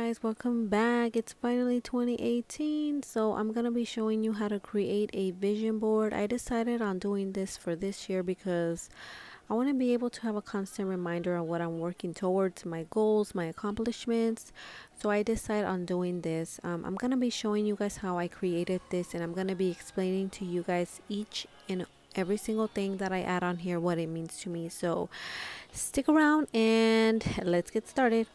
guys, welcome back. It's finally 2018, so I'm gonna be showing you how to create a vision board. I decided on doing this for this year because I want to be able to have a constant reminder on what I'm working towards, my goals, my accomplishments. So I decided on doing this. I'm gonna be showing you guys how I created this, and I'm gonna be explaining to you guys each and every single thing that I add on here, what it means to me. So stick around and let's get started.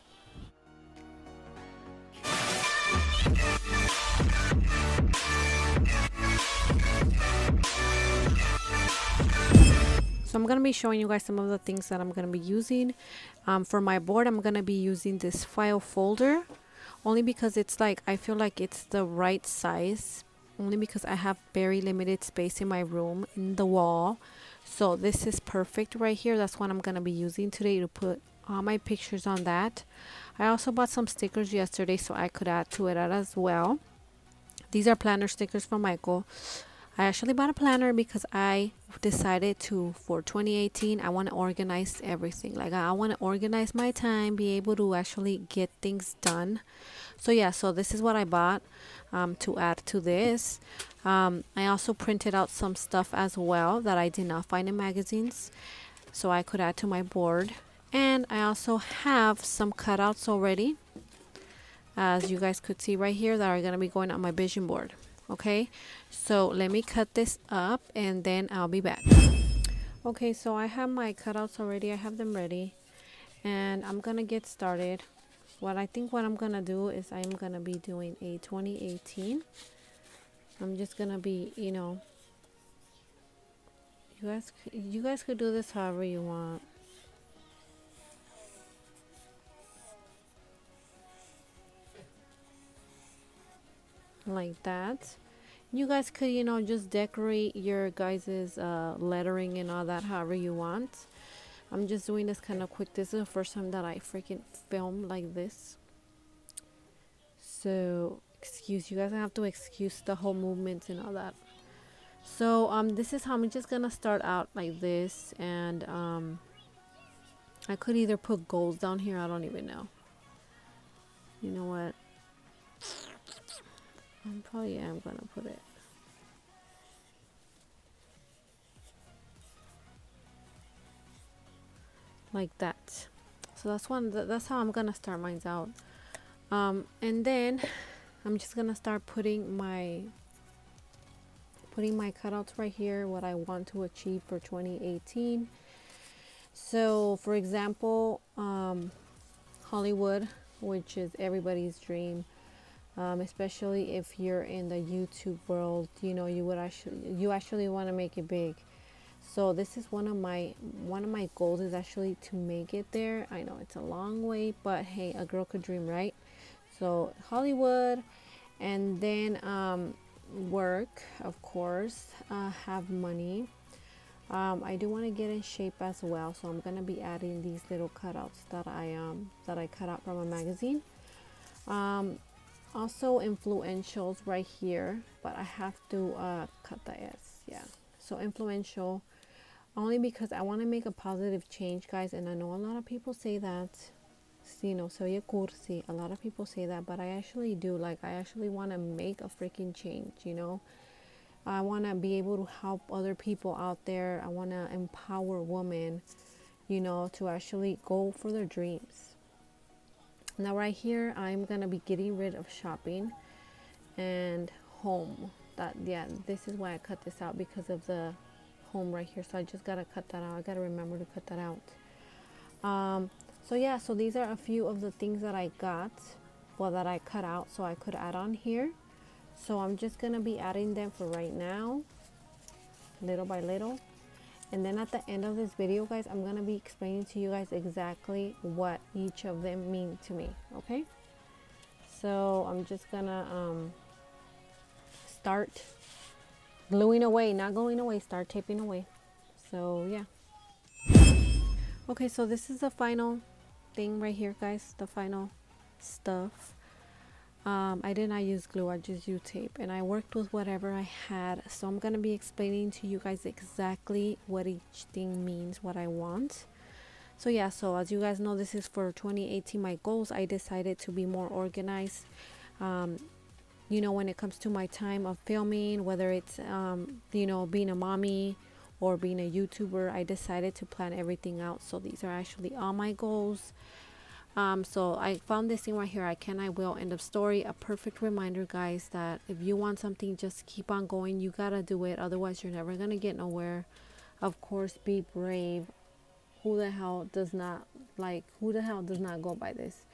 So I'm going to be showing you guys some of the things that I'm going to be using. For my board, I'm going to be using this file folder only because it's like, I feel like it's the right size, only because I have very limited space in my room, in the wall. So this is perfect right here. That's what I'm going to be using today to put all my pictures on that. I also bought some stickers yesterday so I could add to it as well. These are planner stickers from Michael. I actually bought a planner because I decided to, for 2018, I want to organize everything. Like I want to organize my time, be able to actually get things done. So yeah, so this is what I bought to add to this. I also printed out some stuff as well that I did not find in magazines, so I could add to my board. And I also have some cutouts already, as you guys could see right here, that are going to be going on my vision board. Okay, so let me cut this up and then I'll be back. Okay, so I have my cutouts already. I have them ready and I'm gonna get started. What I'm gonna do is I'm gonna be doing a 2018. I'm just gonna be, you guys could do this however you want. Like that. You guys could, just decorate your guys's lettering and all that however you want. I'm just doing this kind of quick. This is the first time that I freaking film like this. So, you guys have to excuse the whole movements and all that. So, this is how I'm just gonna start out like this, and I could either put goals down here. I don't even know. You know what? I probably am gonna put it. Like that. So that's how I'm gonna start mine out. And then I'm just gonna start putting my cutouts right here, what I want to achieve for 2018. So for example, Hollywood, which is everybody's dream, especially if you're in the YouTube world, you actually want to make it big. So this is one of my goals, is actually to make it there. I know it's a long way, but hey, a girl could dream, right? So Hollywood, and then work, of course, have money. I do want to get in shape as well, so I'm gonna be adding these little cutouts that I cut out from a magazine. Also influentials right here, but I have to cut the S. Yeah, so influential, only because I want to make a positive change, guys. And I know a lot of people say that, soy a cursi. A lot of people say that, but I actually do. Like, I actually want to make a freaking change, I want to be able to help other people out there. I want to empower women, to actually go for their dreams. Now, right here, I'm going to be getting rid of shopping and home. This is why I cut this out, because of the home right here. So I just gotta cut that out. I gotta remember to cut that out. So these are a few of the things that I got, that I cut out so I could add on here. So I'm just gonna be adding them for right now, little by little, and then at the end of this video, guys, I'm gonna be explaining to you guys exactly what each of them mean to me. Okay, so I'm just gonna start gluing away, not going away, start taping away. So yeah. Okay, so this is the final thing right here, guys, the final stuff. I did not use glue, I just used tape, and I worked with whatever I had. So I'm gonna be explaining to you guys exactly what each thing means, what I want. So yeah, so as you guys know, this is for 2018 my goals. I decided to be more organized. um, when it comes to my time of filming, whether it's being a mommy or being a YouTuber, I decided to plan everything out. So these are actually all my goals. So I found this thing right here, I can, I will, end of story. A perfect reminder, guys, that if you want something, just keep on going. You gotta do it, otherwise you're never gonna get nowhere. Of course, be brave. Who the hell does not go by this?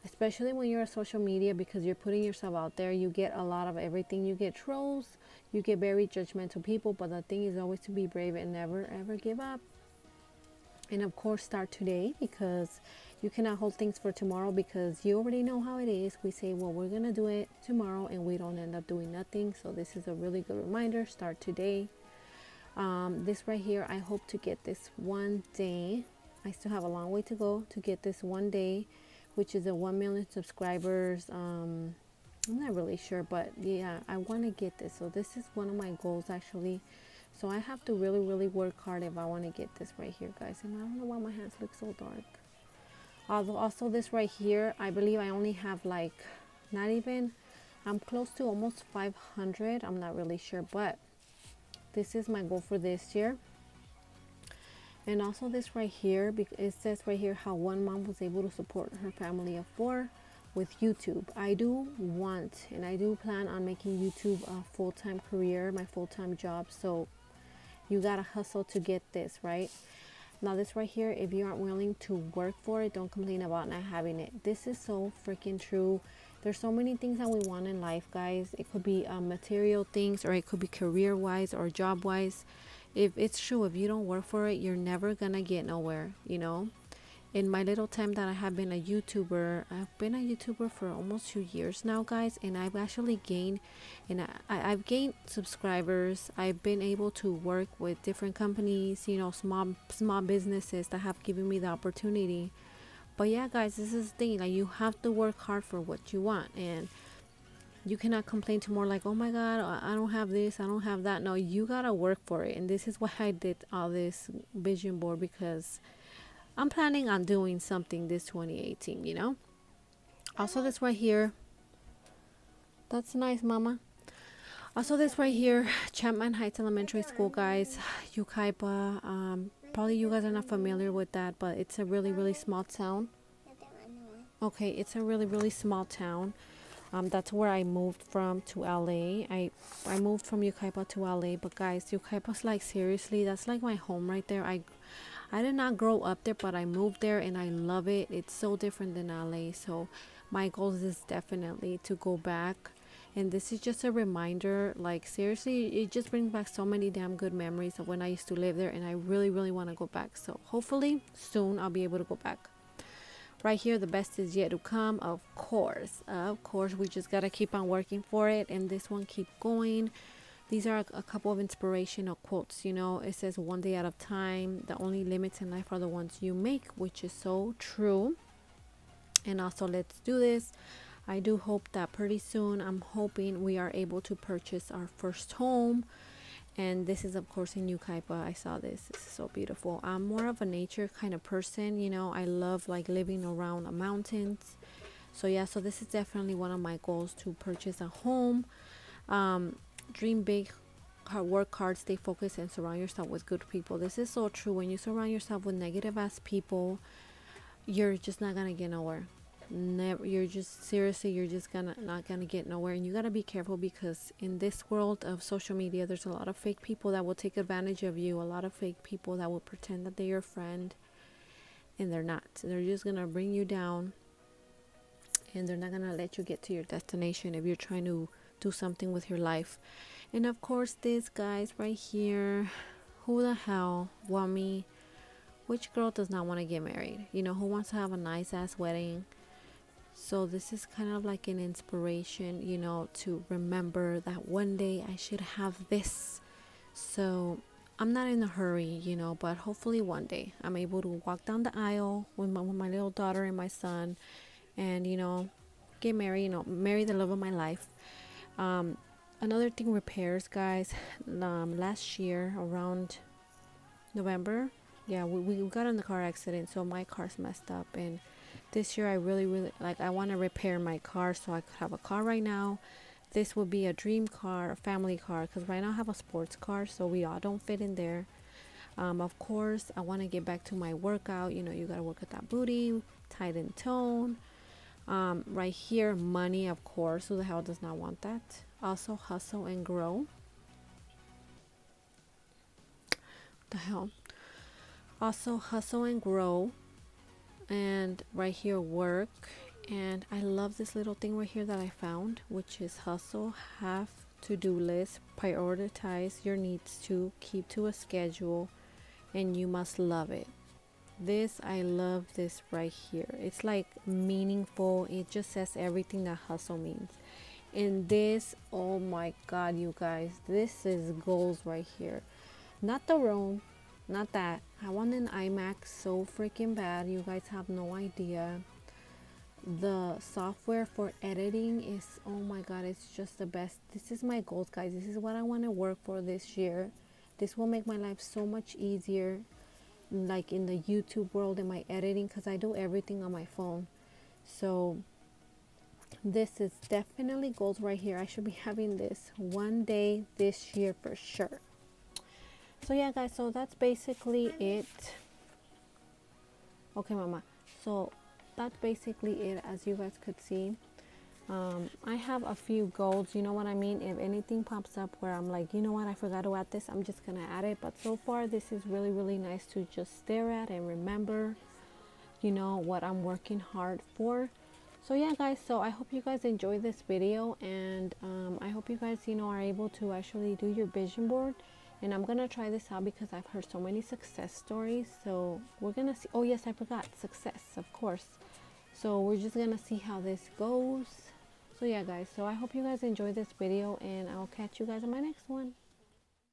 Especially when you're on social media, because you're putting yourself out there. You get a lot of everything. You get trolls, you get very judgmental people, but the thing is always to be brave and never ever give up. And of course, start today, because you cannot hold things for tomorrow, because you already know how it is. We say, well, we're gonna do it tomorrow, and we don't end up doing nothing. So this is a really good reminder. Start today. This right here, I hope to get this one day. I still have a long way to go to get this one day, which is a 1 million subscribers. I'm not really sure, but yeah, I want to get this. So this is one of my goals, actually. So I have to really, really work hard if I want to get this right here, guys. And I don't know why my hands look so dark. Although also this right here, I believe I only have like, not even, I'm close to almost 500. I'm not really sure, but this is my goal for this year. And also this right here, it says right here how one mom was able to support her family of 4 with YouTube. I do want, and I do plan on making YouTube a full-time career, my full-time job. So you gotta hustle to get this, right? Now this right here, if you aren't willing to work for it, don't complain about not having it. This is so freaking true. There's so many things that we want in life, guys. It could be material things, or it could be career wise or job wise. If it's true, if you don't work for it, you're never gonna get nowhere. In my little time that I have been a YouTuber, I've been a YouTuber for almost 2 years now, guys, and I've actually gained, and I've gained subscribers. I've been able to work with different companies, small businesses that have given me the opportunity. But yeah, guys, this is the thing, like, you have to work hard for what you want, and you cannot complain to more like, oh my god, I don't have this, I don't have that. No, you gotta work for it. And this is why I did all this vision board, because I'm planning on doing something this 2018. Also this right here, that's nice, mama. Also this right here, Chapman Heights Elementary School, guys, Yucaipa. Probably you guys are not familiar with that, but it's a really, really small town. Okay, it's a really, really small town. That's where I moved from to LA. I moved from Yucaipa to LA, but guys, Yucaipa's like, seriously, that's like my home right there. I did not grow up there, but I moved there and I love it. It's so different than LA. So my goal is definitely to go back. And this is just a reminder, like, seriously, it just brings back so many damn good memories of when I used to live there, and I really, really want to go back. So hopefully soon I'll be able to go back. Right here, the best is yet to come. Of course, we just gotta keep on working for it. And this one, keep going. These are a couple of inspirational quotes. It says, one day at a time, the only limits in life are the ones you make, which is so true. And also, let's do this. I do hope that pretty soon, I'm hoping we are able to purchase our first home. And this is, of course, in Yucaipa. I saw this. This is so beautiful. I'm more of a nature kind of person. I love like living around the mountains. So yeah, so this is definitely one of my goals, to purchase a home. Dream big, work hard, stay focused, and surround yourself with good people. This is so true. When you surround yourself with negative ass people, you're just not gonna get nowhere. You're just not gonna get nowhere. And you gotta be careful, because in this world of social media, there's a lot of fake people that will take advantage of you. A lot of fake people that will pretend that they're your friend, and they're not. They're just gonna bring you down, and they're not gonna let you get to your destination if you're trying to do something with your life. And of course, this, guys, right here, who the hell want me? Which girl does not want to get married? Who wants to have a nice ass wedding? So this is kind of like an inspiration, to remember that one day I should have this. So I'm not in a hurry, but hopefully one day I'm able to walk down the aisle with my little daughter and my son, and get married, marry the love of my life. Another thing, repairs, guys. Last year around November, yeah, we got in the car accident, so my car's messed up. And this year I really like, I want to repair my car so I could have a car right now. This would be a dream car, a family car, because right now I have a sports car, so we all don't fit in there. Of course, I want to get back to my workout. You know, you got to work at that booty, tight and tone. Right here, money, of course. Who the hell does not want that? Also, hustle and grow. What the hell? Also, hustle and grow. And right here, work. And I love this little thing right here that I found, which is hustle, have to-do list, prioritize your needs to, keep to a schedule, and you must love it. This, I love this right here. It's like meaningful. It just says everything that hustle means. And this, oh my god, you guys, this is goals right here. Not the room, not that. I want an iMac so freaking bad. You guys have no idea. The software for editing is, oh my god, it's just the best. This is my goals, guys. This is what I want to work for this year. This will make my life so much easier, like in the YouTube world and my editing, because I do everything on my phone. So this is definitely goals right here. I should be having this one day this year for sure. So yeah, guys, so that's basically it. Okay, mama. So that's basically it, as you guys could see. I have a few goals, you know what I mean? If anything pops up where I'm like, you know what, I forgot to add this, I'm just gonna add it. But so far, this is really nice to just stare at and remember, you know, what I'm working hard for. So yeah, guys, so I hope you guys enjoyed this video, and I hope you guys, you know, are able to actually do your vision board. And I'm gonna try this out because I've heard so many success stories. So we're gonna see. Oh yes, I forgot success, of course. So we're just gonna see how this goes. So yeah, guys, so I hope you guys enjoyed this video, and I'll catch you guys in my next one.